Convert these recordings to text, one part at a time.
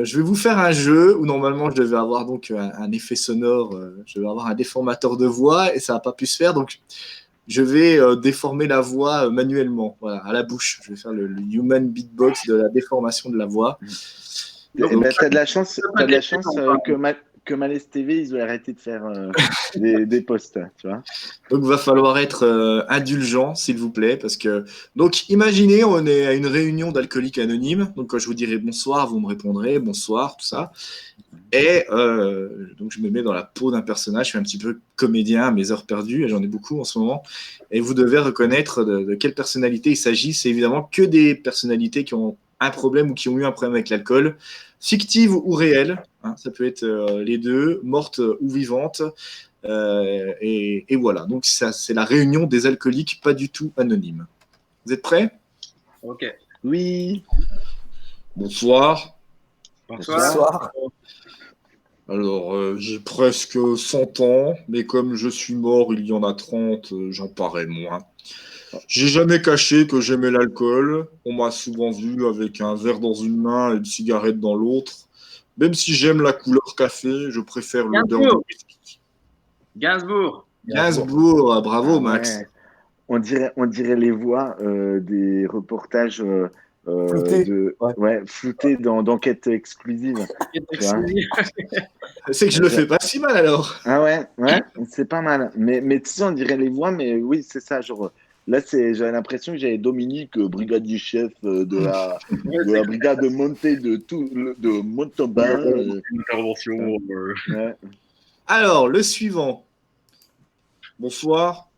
Je vais vous faire un jeu où normalement je devais avoir donc un effet sonore, je vais avoir un déformateur de voix et ça n'a pas pu se faire. Donc je vais déformer la voix manuellement, voilà, à la bouche. Je vais faire le human beatbox de la déformation de la voix. T'as de la chance, que Malaise TV, ils ont arrêté de faire des posts, tu vois. Donc, il va falloir être indulgent, s'il vous plaît, parce que... Donc, imaginez, on est à une réunion d'alcooliques anonymes. Donc, quand je vous dirai bonsoir, vous me répondrez bonsoir, tout ça. Et donc, je me mets dans la peau d'un personnage. Je suis un petit peu comédien à mes heures perdues, et j'en ai beaucoup en ce moment. Et vous devez reconnaître de quelle personnalité il s'agit. C'est évidemment que des personnalités qui ont un problème ou qui ont eu un problème avec l'alcool, fictives ou réelles. Hein, ça peut être les deux, mortes ou vivantes. Et voilà, donc ça, c'est la réunion des alcooliques pas du tout anonymes. Vous êtes prêts? Ok. Oui. Bonsoir. Bonsoir. Alors, j'ai presque 100 ans, mais comme je suis mort il y en a 30, j'en parais moins. J'ai jamais caché que j'aimais l'alcool. On m'a souvent vu avec un verre dans une main et une cigarette dans l'autre. Même si j'aime la couleur café, je préfère l'odeur du whisky. Gainsbourg. Gainsbourg, bravo Max. Ouais. On dirait les voix des reportages floutés d'enquête exclusive. C'est que je le fais pas si mal alors. Ah ouais, c'est pas mal. Mais tu sais, on dirait les voix, mais oui, c'est ça. Genre, là, j'avais l'impression que j'avais Dominique, brigadier chef de la brigade montée de Montauban. Intervention. Ouais. Alors, le suivant. Bonsoir.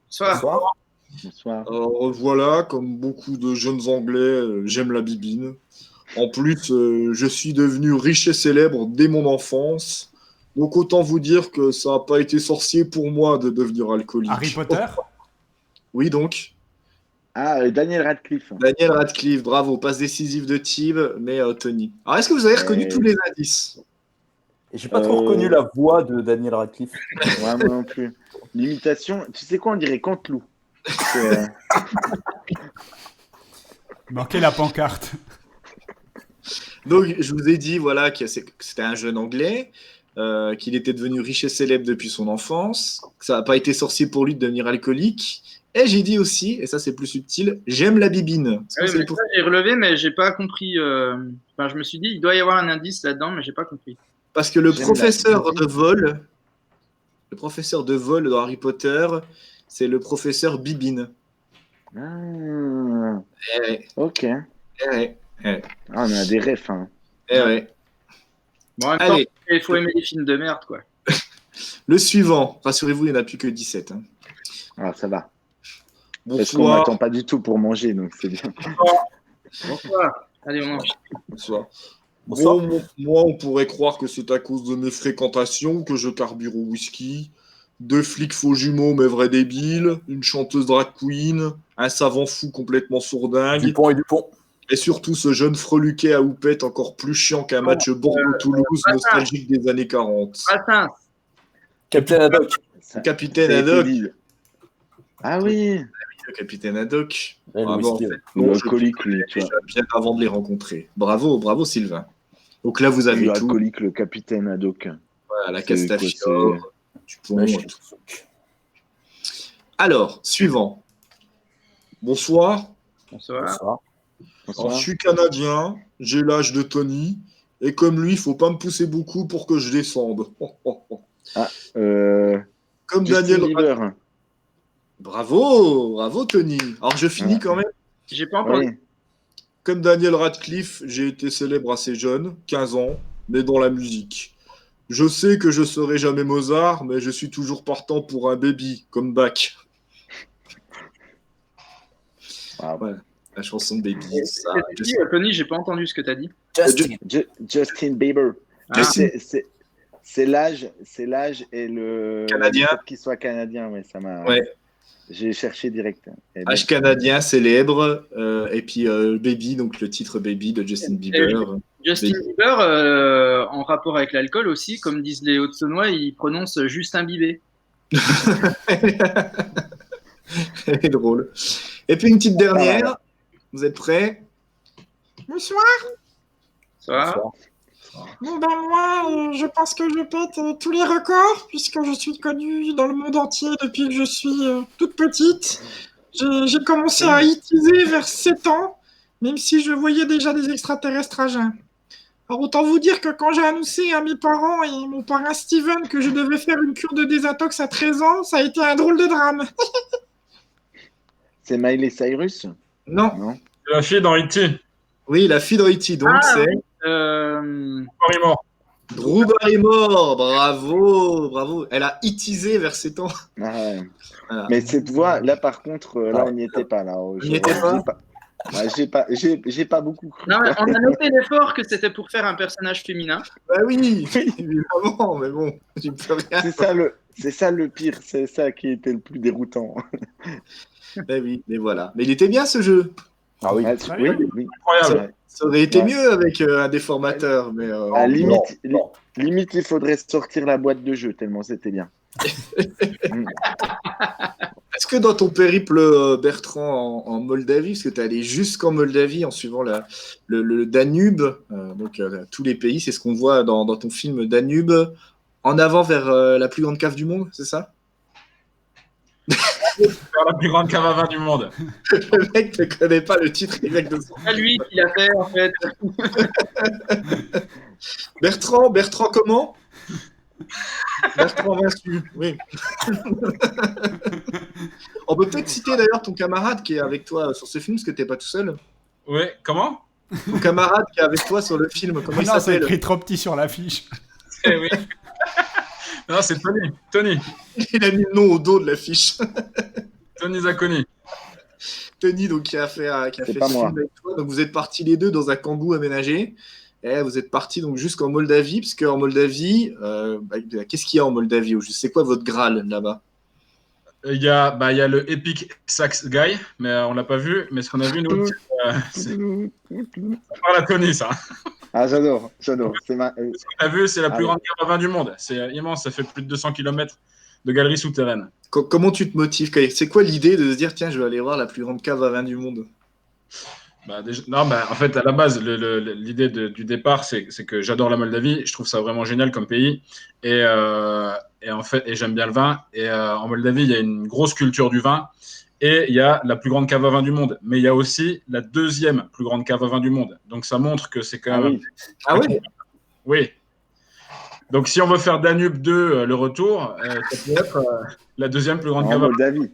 Bonsoir. Bonsoir. Alors, voilà, comme beaucoup de jeunes Anglais, j'aime la bibine. En plus, je suis devenu riche et célèbre dès mon enfance. Donc, autant vous dire que ça n'a pas été sorcier pour moi de devenir alcoolique. Harry Potter? Oui, donc. Ah, Daniel Radcliffe. Daniel Radcliffe, bravo. Passe décisive de Tib, mais Tony. Alors, est-ce que vous avez reconnu tous les indices? J'ai pas trop reconnu la voix de Daniel Radcliffe. Ouais, moi non plus. L'imitation, tu sais quoi, on dirait Canteloup. Manquait la pancarte. Donc, je vous ai dit voilà, que c'était un jeune Anglais, qu'il était devenu riche et célèbre depuis son enfance, que ça n'a pas été sorcier pour lui de devenir alcoolique. Et j'ai dit aussi, et ça c'est plus subtil, j'aime la bibine. Oui, mais ça, j'ai relevé, mais j'ai pas compris. Enfin, je me suis dit, il doit y avoir un indice là-dedans, mais j'ai pas compris. Parce que le professeur de vol dans Harry Potter, c'est le professeur Bibine. Ah, ok. Ah, on a des refs. Hein. Bon, en même temps, il faut aimer les films de merde, quoi. Le suivant, rassurez-vous, il n'y en a plus que 17. Hein. Ah, ça va. Bonsoir. Parce qu'on m'attend pas du tout pour manger, donc c'est bien. Bonsoir. Allez, on mange. Bonsoir. Bon, moi, on pourrait croire que c'est à cause de mes fréquentations que je carbure au whisky. 2 flics faux jumeaux, mais vrais débiles. Une chanteuse drag queen. Un savant fou complètement sourdingue. Dupont. Et surtout ce jeune freluquet à houppette encore plus chiant qu'un match Bordeaux-Toulouse nostalgique des années 40. Capitaine Haddock. Capitaine Haddock. Ah oui. Le capitaine Haddock. Alcoolique, lui, tu vois. Bien avant de les rencontrer. Bravo Sylvain. Donc là, vous avez tout. Alcoolique, le capitaine Haddock. Voilà, la Castafiore, Dupont. Alors, suivant. Bonsoir. Bonsoir. Alors, je suis canadien, j'ai l'âge de Tony, et comme lui, il faut pas me pousser beaucoup pour que je descende. Comme Daniel Bieber. Bravo Tony. Alors je finis quand même. J'ai pas entendu. Oui. Comme Daniel Radcliffe, j'ai été célèbre assez jeune, 15 ans, mais dans la musique. Je sais que je serai jamais Mozart, mais je suis toujours partant pour un baby, comme Bach. Voilà. La chanson de Baby. Ça, Tony, j'ai pas entendu ce que tu as dit. Justin Bieber. Ah. C'est l'âge et le Canadien. Le fait qu'il soit canadien, ouais, ça m'a. Ouais. J'ai cherché direct. Âge canadien célèbre et puis Baby, donc le titre Baby de Justin Bieber. Justin Bieber, en rapport avec l'alcool aussi, comme disent les Hauts-de-Saunois, il prononce Justin Bibé. C'est drôle. Et puis une petite dernière. Vous êtes prêts? Bonsoir. Bonsoir. Bon ben moi, je pense que je pète tous les records, puisque je suis connue dans le monde entier depuis que je suis toute petite. J'ai commencé à itiser vers 7 ans, même si je voyais déjà des extraterrestres à jeun. Alors autant vous dire que quand j'ai annoncé à mes parents et mon parrain Steven que je devais faire une cure de désintox à 13 ans, ça a été un drôle de drame. C'est Miley Cyrus? Non. Non. La fille dans E.T. Oui, la fille d'Haïti, donc Ah, c'est oui. Barrymore. Drew Barrymore. Bravo. Elle a itisé vers 7 ans. Ah ouais. Voilà. Mais cette voix, là par contre, là Ouais. on n'y était pas. Là. On n'y était pas. J'ai pas beaucoup cru. Non, mais on a noté l'effort que c'était pour faire un personnage féminin. Bah oui, évidemment, mais bon, j'y peux rien. C'est ça le pire, c'est ça qui était le plus déroutant. Bah oui, mais voilà. Mais il était bien ce jeu. Ah oui. Ah, très oui, bien. oui. Incroyable. Ça aurait été Ouais. mieux avec un déformateur, mais Ah, Non. limite, il faudrait sortir la boîte de jeu tellement c'était bien. est-ce que dans ton périple, Bertrand, en Moldavie, parce que tu es allé jusqu'en Moldavie en suivant le Danube, donc tous les pays, c'est ce qu'on voit dans ton film Danube, en avant vers la plus grande cave du monde, c'est ça? Faire la plus grande cave à vin du monde. Le mec ne connaît pas le titre exact de son C'est pas lui qui l'a fait, en fait. Bertrand comment? Bertrand Vinci, oui. On peut peut-être citer d'ailleurs ton camarade qui est avec toi sur ce film, parce que t'es pas tout seul. Oui, comment? Ton camarade qui est avec toi sur le film, comment il Non, c'est s'appelle? écrit trop petit sur l'affiche. Eh oui. Non, c'est Tony. Il a mis le nom au dos de l'affiche. Tony Zacconi. Tony, donc, qui a fait C'est ce pas film moi. avec toi. Donc, vous êtes partis les deux dans un kangou aménagé. Et vous êtes partis donc jusqu'en Moldavie, parce qu'en Moldavie, qu'est-ce qu'il y a en Moldavie? C'est quoi votre Graal là-bas? Il y a le Epic Sax Guy, mais on l'a pas vu. Mais ce qu'on a vu, nous, c'est pas la Tony, ça. Ah, j'adore. C'est ma... Ce qu'on a vu, c'est la plus Ah, grande cave à vin du monde. C'est immense, ça fait plus de 200 km de galeries souterraines. Comment tu te motives? C'est quoi l'idée de se dire, tiens, je vais aller voir la plus grande cave à vin du monde? En fait, à la base, l'idée du départ, c'est que j'adore la Moldavie. Je trouve ça vraiment génial comme pays. Et en fait, j'aime bien le vin. Et en Moldavie, il y a une grosse culture du vin. Et il y a la plus grande cave à vin du monde. Mais il y a aussi la deuxième plus grande cave à vin du monde. Donc, ça montre que c'est quand Ah même... oui. Ah ouais? Oui. Donc, si on veut faire Danube 2, le retour, ça peut être la deuxième plus grande En cave à vin. Moldavie.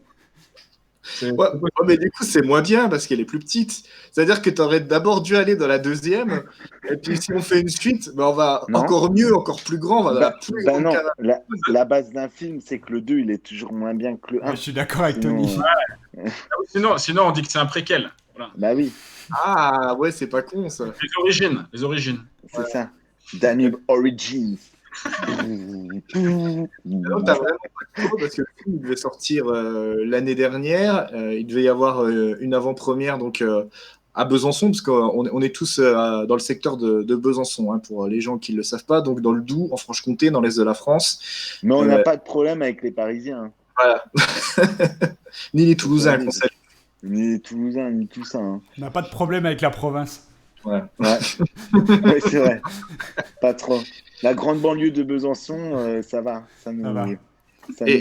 Ouais, mais du coup, c'est moins bien parce qu'elle est plus petite. C'est-à-dire que tu aurais d'abord dû aller dans la deuxième. Et puis, si on fait une suite, on va Non. encore mieux, encore plus grand. On va dans la plus grande non, cave à vin. la base d'un film, c'est que le 2, il est toujours moins bien que le 1. Ouais, je suis d'accord avec Sinon, Tony. Sinon, on dit que c'est un préquel. Voilà. bah oui, Ah ouais, c'est pas con ça. Les origines. c'est ça. Danube Origins. Non, t'as vraiment pas de trop parce que le film il devait sortir l'année dernière. Il devait y avoir une avant-première donc à Besançon, parce qu'on est tous dans le secteur de Besançon, hein, pour les gens qui ne le savent pas, donc dans le Doubs, en Franche-Comté, dans l'est de la France. Mais on n'a pas de problème avec les Parisiens. Voilà. Ni les Toulousains, qu'on salue. Ni les Toulousains, ni tout ça. Hein. On n'a pas de problème avec la province. Ouais. Ouais, ouais c'est vrai. Pas trop. La grande banlieue de Besançon, ça va. Ça nous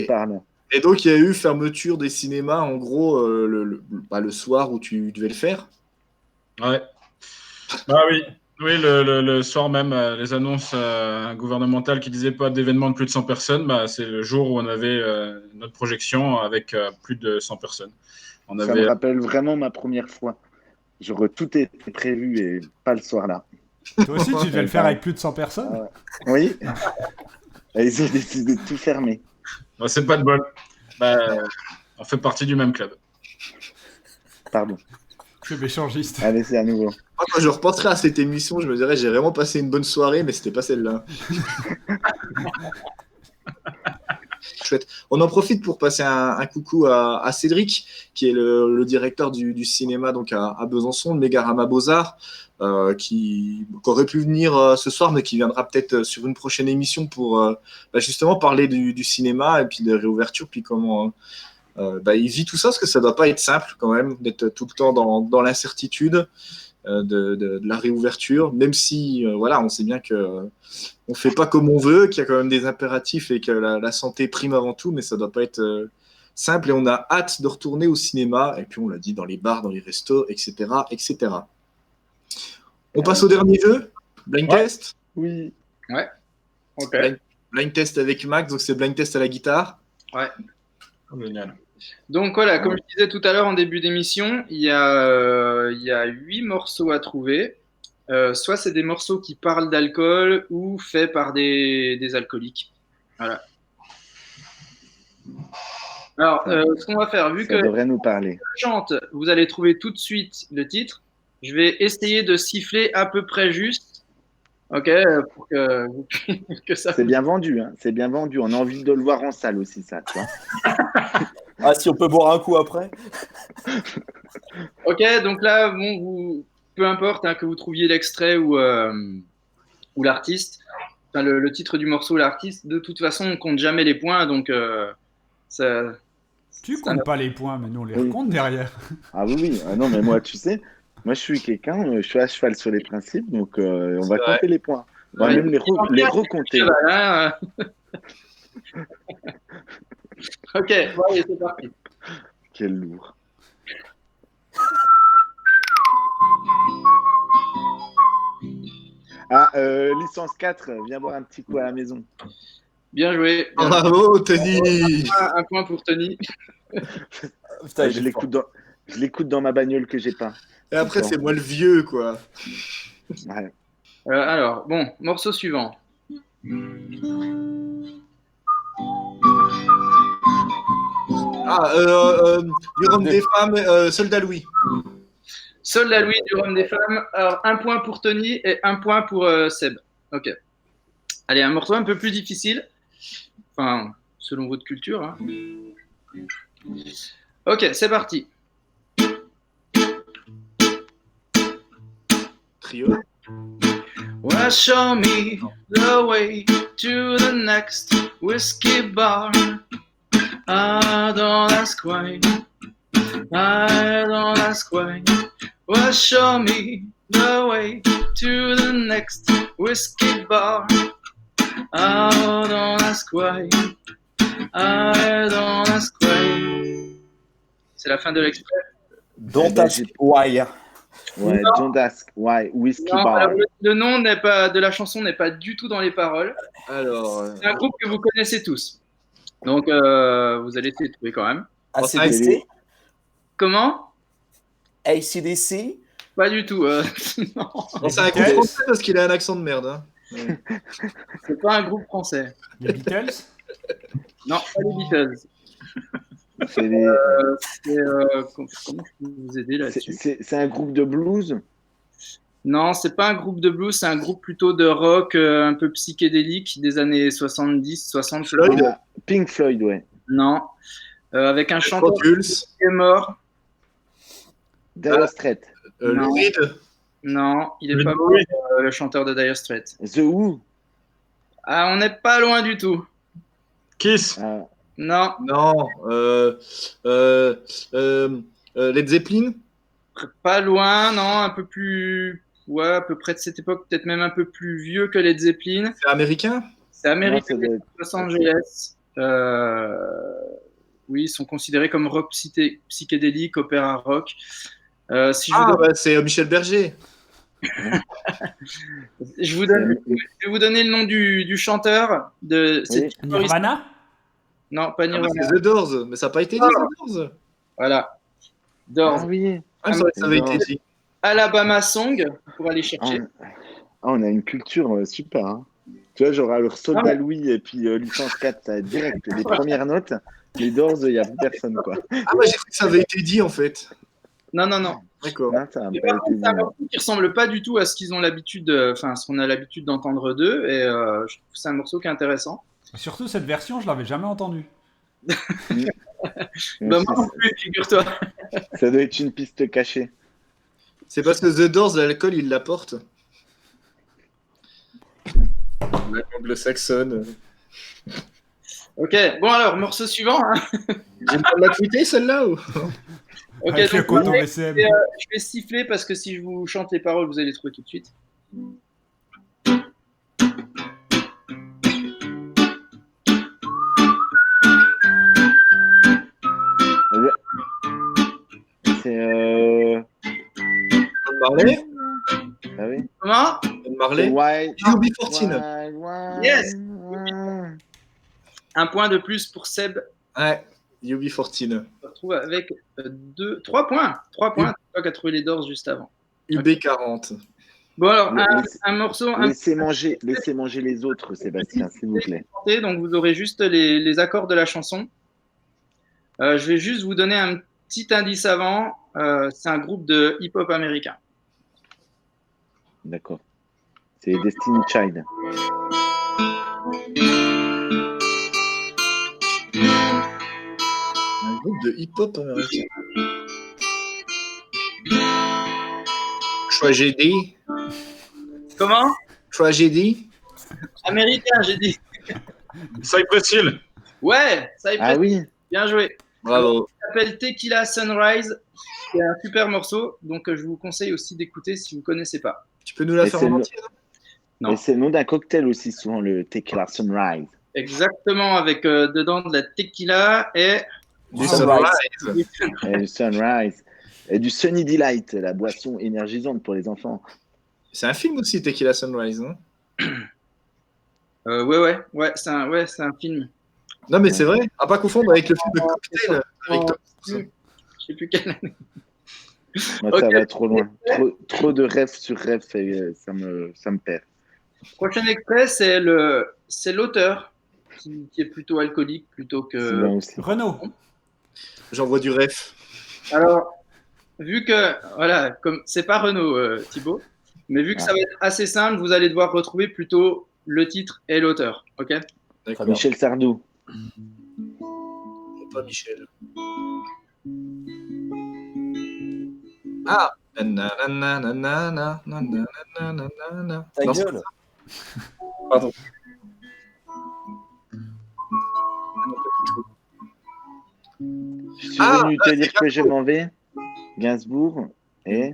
parle. Et donc, il y a eu fermeture des cinémas, en gros, le soir où tu devais le faire. Ouais. Bah oui. Oui, le soir même, les annonces gouvernementales qui disaient pas d'événements de plus de 100 personnes, c'est le jour où on avait notre projection avec plus de 100 personnes. Ça me rappelle vraiment ma première fois. Genre, tout était prévu et pas le soir-là. Toi aussi, tu devais le faire avec plus de 100 personnes? Oui. Et ils ont décidé de tout fermer. Bah, c'est pas de bol. On fait partie du même club. Pardon. Club échangiste. Allez, c'est à nouveau. Moi, quand je repenserai à cette émission, je me dirais j'ai vraiment passé une bonne soirée, mais c'était pas celle-là. Chouette. On en profite pour passer un coucou à Cédric, qui est le directeur du cinéma donc à Besançon, le Mégarama Beaux-Arts, qui aurait pu venir ce soir, mais qui viendra peut-être sur une prochaine émission pour justement parler du cinéma et puis de réouverture, puis comment il vit tout ça, parce que ça doit pas être simple quand même, d'être tout le temps dans l'incertitude. de la réouverture, même si voilà, on sait bien que on fait pas comme on veut, qu'il y a quand même des impératifs et que la santé prime avant tout, mais ça doit pas être simple et on a hâte de retourner au cinéma et puis on l'a dit dans les bars, dans les restos, etc., etc. On passe au dernier jeu, blind test. Oui. Ouais. Ok. Blind test avec Max, donc c'est blind test à la guitare. Ouais. Génial. Donc voilà, comme je disais tout à l'heure en début d'émission, il y a 8 morceaux à trouver. Soit c'est des morceaux qui parlent d'alcool ou faits par des alcooliques. Voilà. Alors, ce qu'on va faire, vu Ça que devrait nous parler. je chante, vous allez trouver tout de suite le titre. Je vais essayer de siffler à peu près juste. Ok, pour que ça. C'est bien vendu, hein. C'est bien vendu. On a envie de le voir en salle aussi, ça, tu vois. Ah, si on peut boire un coup après. Ok, donc là, bon, peu importe hein, que vous trouviez l'extrait ou l'artiste, enfin, le titre du morceau ou l'artiste, de toute façon, on compte jamais les points, donc ça. Tu comptes pas les points, mais nous on les Oui. recompte derrière. Ah oui. Ah non, mais moi, tu sais, moi, je suis quelqu'un, je suis à cheval sur les principes, donc on va vrai. compter les points. On va Ouais. même les recompter. Hein. Ok, bon, allez, c'est parti. Quel lourd. Ah, licence 4, viens boire un petit coup à la maison. Bien joué. Bien Bravo, Tony. un point pour Tony. Putain, Je l'écoute dans ma bagnole que j'ai pas. Et après, c'est moi le vieux, quoi. Ouais. Alors, bon, morceau suivant. Du rhum des femmes, Soldat Louis. Soldat Louis du Rhum des femmes. Alors, un point pour Tony et un point pour Seb. Ok. Allez, un morceau un peu plus difficile. Enfin, selon votre culture. Hein. Ok, c'est parti. Trio. Well, show me the way to the next whiskey bar. I don't ask why. I don't ask why. Well, show me the way to the next whiskey bar. I don't ask why. I don't ask why. C'est la fin de l'extrait. Don't ask why. Ouais, Non. Don't Ask Why, Whiskey Non, Bar. alors, le nom n'est pas, de la chanson n'est pas du tout dans les paroles. Alors, C'est un groupe que vous connaissez tous. Donc, vous allez essayer de trouver quand même. ACDC. Comment? ACDC. Pas du tout. Non, bon, c'est un groupe français parce qu'il a un accent de merde. Hein. Ouais. c'est pas un groupe français. Les Beatles. Non, pas les Beatles. C'est les- Comment je peux vous aider là-dessus? c'est un groupe de blues. Non, c'est pas un groupe de blues, c'est un groupe plutôt de rock un peu psychédélique des années 70, 60. Floyd. Ah, Pink Floyd, ouais. Non. Avec un chanteur qui Pulse. est mort. Dire Straits. Lou Non. Reed. Non, il est Le pas mort, Louis. le chanteur de Dire Straits. The Who. Ah, on n'est pas loin du tout. Kiss. Ah, Non, Non. Led Zeppelin. pas loin, non, un peu plus. Ouais, à peu près de cette époque, peut-être même un peu plus vieux que Led Zeppelin. C'est américain. C'est non, américain, ça doit être- Los Angeles. Oui, ils sont considérés comme rock psychédélique, opéra rock. Si je vous Ah, donne- bah, c'est Michel Berger. je vais vous donner le nom du chanteur. C'est Oui. Nirvana. Non, pas Ah, bah, Nirvana. c'est The Doors. Mais ça n'a pas été dit, The Doors. Voilà. Doors. Ah oui. Ah, ça avait The été Doors. dit. Alabama Song, pour aller Ah, chercher. on a une culture super. Hein. Tu vois, genre alors Soldat Ah, mais- Louis et puis licence 4, ça va être direct. Les premières notes, les Doors, il n'y a plus personne, quoi. Ah, bah, j'ai cru que ça avait été dit, en fait. Non, non, non. D'accord. Non, ça n'a Mais pas par été contre, dit. c'est un morceau qui ressemble pas du tout à ce qu'ils ont l'habitude, enfin, ce qu'on a l'habitude d'entendre d'eux, et je trouve que c'est un morceau qui est intéressant. Surtout cette version, je l'avais jamais entendue. Bah, moi non plus, figure-toi. Ça doit être une piste cachée. C'est parce que The Doors, l'alcool, il l'apporte. Anglo-saxonne. Ok, bon alors, morceau suivant. Hein. J'ai le droit de la tweeter, celle-là ou... Ok, Avec le donc coton je SM. vais siffler parce que si je vous chante les paroles, vous allez trouver tout de suite. C'est. Bob Marley. Ah oui. Comment? Bob C'est Marley. Wild. UB14. Yes. Un point de plus pour Seb. Ouais, UB14. On se retrouve avec 3 points. 3 points. C'est toi qui as trouvé les Doors juste avant. UB40. Bon, alors, Laissez- un morceau. Un Laissez manger les autres, Sébastien, s'il vous plaît. chanté, donc vous aurez juste les accords de la chanson. Je vais juste vous donner un petit indice avant. C'est un groupe de hip-hop américain. D'accord. C'est Destiny Child. Un groupe de hip-hop américain. Tragedy. Comment? Tragedy. Américain, j'ai dit. Cypress Hill. Ouais, ça y est, Ah oui. bien joué. Bravo. Ça s'appelle Tequila Sunrise. C'est un super morceau, donc je vous conseille aussi d'écouter si vous ne connaissez pas. Tu peux nous la Et faire c'est en le- entier? Non. Et c'est le nom d'un cocktail aussi, souvent, le Tequila Sunrise. Exactement, avec dedans de la tequila et Du Sunrise. Sunrise. Et du Sunrise. Et du Sunny Delight, la boisson énergisante pour les enfants. C'est un film aussi, Tequila Sunrise, non? ouais, c'est un film. Non, mais c'est vrai. À pas confondre avec le film de cocktail avec Tom Cruise. Je sais plus quelle année. Moi, Ok. ça va trop loin. Trop de rêves sur rêves, et ça me perd. Prochain extrait, c'est l'auteur qui est plutôt alcoolique plutôt C'est que. bien aussi. Renaud. J'envoie du ref. Alors, vu que voilà, comme c'est pas Renaud, Thibaut, mais vu que ça va être assez simple, vous allez devoir retrouver plutôt le titre et l'auteur, ok? D'accord. Michel Sardou. Pas Michel. Ah. Nananana, nananana. Ta Non, gueule. pardon. Non, pas du tout. Je suis Ah, venu te dire que je m'en vais. Gainsbourg et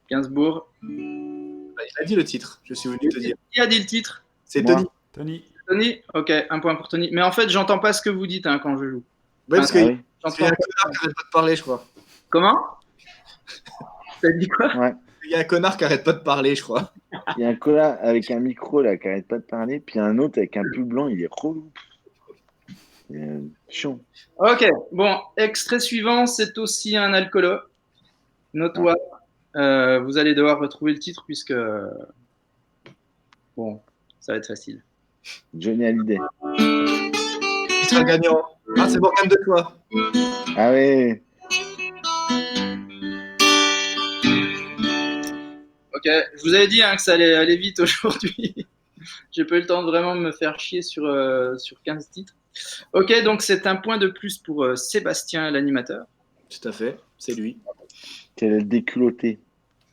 Gainsbourg. Il a dit le titre. Je suis venu te dire. Qui a dit le titre? C'est Moi. Tony. Tony. Tony? Ok, un point pour Tony. Mais en fait, j'entends pas ce que vous dites quand je joue. Ouais, parce Ah qu'il oui. y a un connard qui arrête pas de parler, je crois. Comment? T'as dit quoi? Il y a un connard qui arrête pas de parler, je crois. Il y a un connard avec un micro là qui arrête pas de parler, puis un autre avec un pull blanc, il est relou. Chiant. Ok, bon, extrait suivant, c'est aussi un alcoolo notoire. Vous allez devoir retrouver le titre puisque. Bon, ça va être facile. Johnny Hallyday. Qui sera gagnant? Ah, c'est Morgane de toi. Ah ouais. Ok, je vous avais dit que ça allait aller vite aujourd'hui. J'ai pas eu le temps de vraiment me faire chier sur 15 titres. Ok, donc c'est un point de plus pour Sébastien, l'animateur. Tout à fait, c'est lui. Quel déculotté.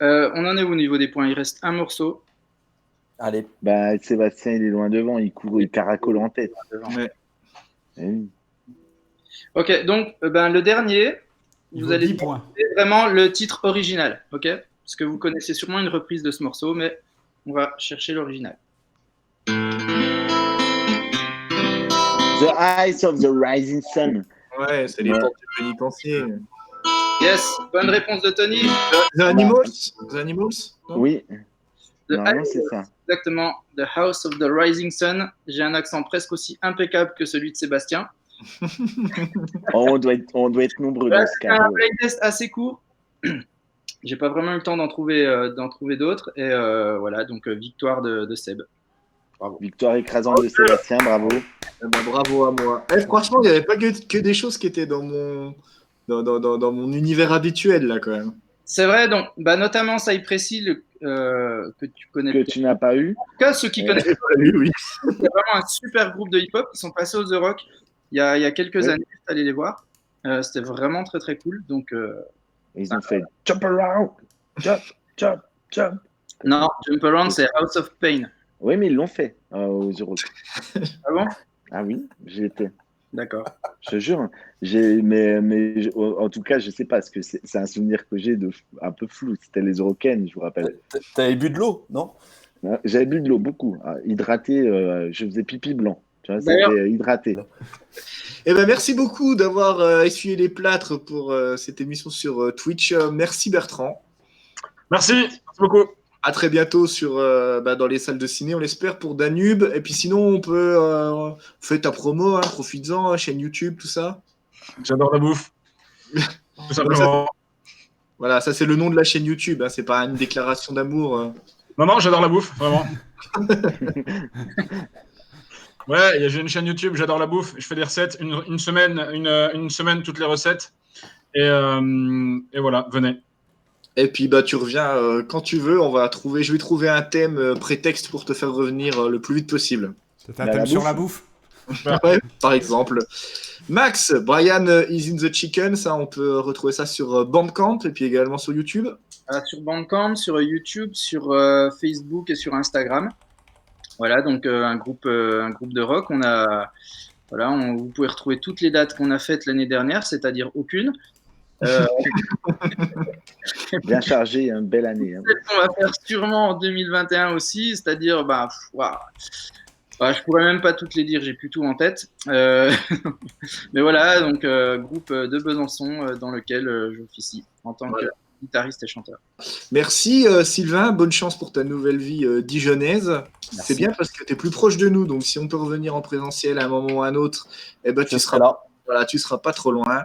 On en est où au niveau des points? Il reste un morceau. Allez. Bah, Sébastien, il est loin devant, il court, il caracole en tête. Ouais. Eh oui. Ok, donc le dernier, Il vous vaut allez 10 points. trouver vraiment le titre original, ok? Parce que vous connaissez sûrement une reprise de ce morceau, mais on va chercher l'original. The Eyes of the Rising Sun. Ouais, c'est les Ouais. portes du pénitencier. Yes, bonne réponse de Tony. The Animals? The Animals? Non. Oui, The normalement c'est ça. Exactement, The House of the Rising Sun. J'ai un accent presque aussi impeccable que celui de Sébastien. Oh, on doit être nombreux dans ce C'est cas. un playtest assez court. J'ai pas vraiment eu le temps d'en trouver d'autres. Et voilà, donc victoire de Seb. Bravo. Victoire écrasante de Sébastien, bravo. Eh ben, bravo à moi. Franchement, il n'y avait pas que des choses qui étaient dans mon univers habituel, là, quand même. C'est vrai, donc, notamment Cypress Hill, que tu connais Que peut-être. tu n'as pas eu. En tout cas, ceux qui connaissent, Oui. c'est vraiment un super groupe de hip-hop. Ils sont passés au The Rock il y a quelques Oui. années. Allez les voir. C'était vraiment très très cool. Donc, Ils ont fait Jump around, jump, jump, jump. non, Jump Around, c'est House of Pain. Oui, mais ils l'ont fait aux Euros. Ah bon? Ah oui, j'y étais. D'accord. Je te jure. En tout cas, je sais pas, parce que c'est un souvenir que j'ai un peu flou. C'était les Eurocaines, je vous rappelle. T'avais bu de l'eau, non? J'avais bu de l'eau beaucoup. Hydraté, je faisais pipi blanc. Tu vois, D'ailleurs- c'était hydraté. Eh ben, merci beaucoup d'avoir essuyé les plâtres pour cette émission sur Twitch. Merci Bertrand. Merci beaucoup. À très bientôt dans les salles de ciné, on l'espère, pour Danube. Et puis sinon, on peut faire ta promo, hein, profites-en, hein, chaîne YouTube, tout ça. J'adore la bouffe. Tout simplement. Voilà, ça c'est le nom de la chaîne YouTube, hein, c'est pas une déclaration d'amour. Non, j'adore la bouffe, vraiment. Ouais, j'ai une chaîne YouTube, j'adore la bouffe. Je fais des recettes, une semaine toutes les recettes. Et voilà, venez. Et puis tu reviens quand tu veux, je vais trouver un thème prétexte pour te faire revenir le plus vite possible. C'est un thème sur la bouffe. Ouais, par exemple. Max, Brian is in the Chicken, ça on peut retrouver ça sur Bandcamp et puis également sur YouTube. Sur Bandcamp, sur YouTube, sur Facebook et sur Instagram. Voilà, donc un groupe de rock. Vous pouvez retrouver toutes les dates qu'on a faites l'année dernière, c'est-à-dire aucune. Bien chargé, une belle année. Hein. On va faire sûrement en 2021 aussi, c'est-à-dire, je pourrais même pas toutes les dire, j'ai plus tout en tête. Mais voilà, donc groupe de Besançon dans lequel j'officie en tant que guitariste et chanteur. Merci Sylvain, bonne chance pour ta nouvelle vie dijonnaise. C'est bien parce que tu es plus proche de nous, donc si on peut revenir en présentiel à un moment ou à un autre, tu seras là. Voilà, tu seras pas trop loin.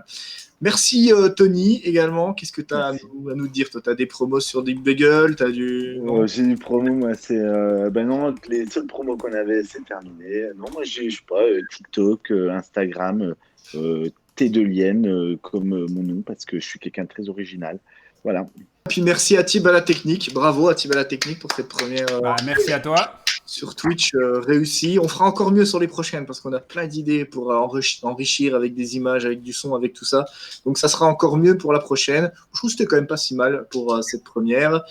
Merci Tony également. Qu'est-ce que tu as à nous dire? Toi, tu as des promos sur Big Bagel, tu as du... J'ai du promo, moi, c'est... non, les seuls promos qu'on avait, c'est terminé. Non, moi, je sais pas, TikTok, Instagram, T2Lien, comme mon nom, parce que je suis quelqu'un de très original. Voilà. Et puis merci à Thib à la technique. Bravo à Thib à la technique pour cette première... merci à toi. Sur Twitch réussi. On fera encore mieux sur les prochaines parce qu'on a plein d'idées pour enrichir avec des images, avec du son, avec tout ça. Donc ça sera encore mieux pour la prochaine. Je trouve que c'était quand même pas si mal pour cette première.